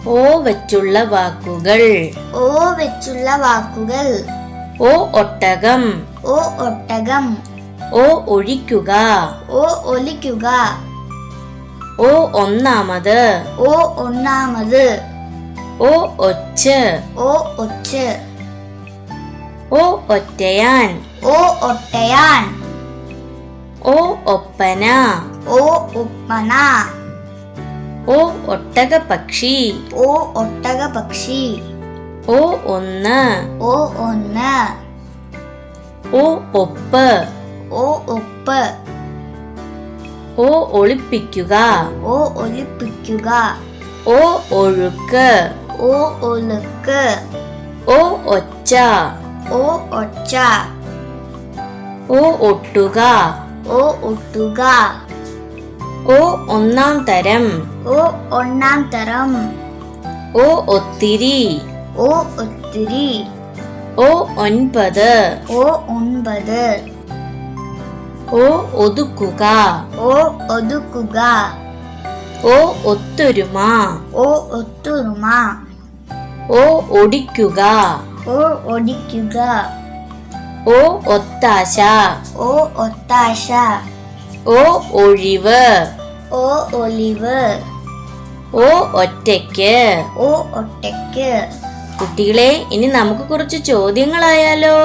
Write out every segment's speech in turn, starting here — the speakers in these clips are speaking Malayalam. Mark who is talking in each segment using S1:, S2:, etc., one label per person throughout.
S1: ഓ വെച്ചുള്ള വാക്കുകൾ.
S2: ഓ വെച്ചുള്ള വാക്കുകൾ.
S1: ഓ ഒട്ടകം.
S2: ഓ ഒട്ടകം.
S1: ഓ ഒഴിക്കുക.
S2: ഓ ഒലിക്കുക.
S1: ഓ ഒന്നാമത്.
S2: ഓ ഒന്നാമത്.
S1: ഓ ഒച്ച്.
S2: ഓ ഒച്ച്.
S1: ഓ ഒറ്റയാൻ.
S2: ഓ ഒട്ടയാൻ.
S1: ഓ ഒപ്പന.
S2: ഓ ഒപ്പന.
S1: ഓ ഒട്ടകപക്ഷി.
S2: ഓ ഒട്ടകപക്ഷി.
S1: ഓ ഒന്ന്.
S2: ഓ ഒന്ന്.
S1: ഓ ഒപ്പ്.
S2: ഓ ഒപ്പ്.
S1: ഓ ഒളിപ്പിക്കുക.
S2: ഓ ഒലിപ്പിക്കുക.
S1: ഓ ഒഴുക്ക്.
S2: ഓ ഒഴുക്ക്.
S1: ഓ ഒച്ച.
S2: ഓ ഒച്ച.
S1: ഓ ഒട്ടുക.
S2: ഓ ഒട്ടുക.
S1: ഓ ഒന്നാം തരം.
S2: ഓ ഒന്നാം തരം.
S1: ഓ ഒത്തിരി.
S2: ഓ ഒത്തിരി.
S1: ഓ ഒൻപത്.
S2: ഓ ഒൻപത്.
S1: ഓ ഒതുക്കുക.
S2: ഓ ഒതുക്കുക.
S1: ഓ ഒത്തൊരുമ.
S2: ഓ ഒത്തൊരുമ.
S1: ഓ ഒടിക്കുക.
S2: ഓ ഒടിക്കുക.
S1: ഓ ഒത്താശ.
S2: ഓ ഒത്താശ.
S1: ഓ ഒഴിവ്.
S2: ഓ ഒലിവ്.
S1: ഓ ഒറ്റയ്ക്ക്.
S2: ഓ ഒറ്റയ്ക്ക്.
S1: കുട്ടികളെ, ഇനി നമുക്ക് കുറച്ച് ചോദ്യങ്ങളായാലോ?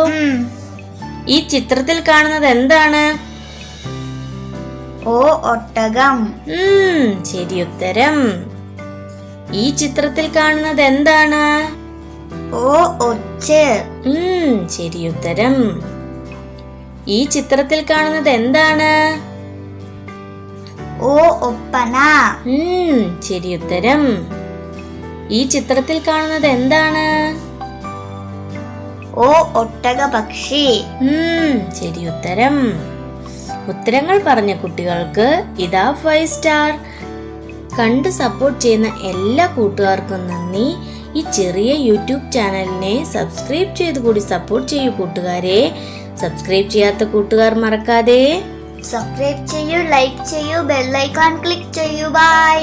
S1: ഈ ചിത്രത്തിൽ കാണുന്നത് എന്താണ്?
S2: ഓ ഒട്ടകം.
S1: ശരി ഉത്തരം. ഈ ചിത്രത്തിൽ കാണുന്നത് എന്താണ്?
S2: ഓ ഒച്ച്.
S1: ശരി ഉത്തരം. ഈ ചിത്രത്തിൽ കാണുന്നത് എന്താണ്?
S2: ഓ ഒപ്പന.
S1: ശരി ഉത്തരം. ഈ ചിത്രത്തിൽ കാണുന്നത് എന്താണ്?
S2: ഓ ഒട്ടകപക്ഷി.
S1: ശരി ഉത്തരം. ഉത്തരങ്ങൾ പറഞ്ഞ കുട്ടികൾക്ക് ഇതാ 5 സ്റ്റാർ. കണ്ട് സപ്പോർട്ട് ചെയ്യുന്ന എല്ലാ കൂട്ടുകാർക്കും നന്ദി. ഈ ചെറിയ യൂട്യൂബ് ചാനലിനെ സബ്സ്ക്രൈബ് ചെയ്ത് കൂടി സപ്പോർട്ട് ചെയ്യൂ കൂട്ടുകാരെ. സബ്സ്ക്രൈബ് ചെയ്യാത്ത കൂട്ടുകാർ മറക്കാതെ
S2: സബ്സ്ക്രൈബ് ചെയ്യൂ, ലൈക്ക് ചെയ്യൂ, ബെൽ ഐക്കൺ ക്ലിക്ക് ചെയ്യൂ. ബൈ.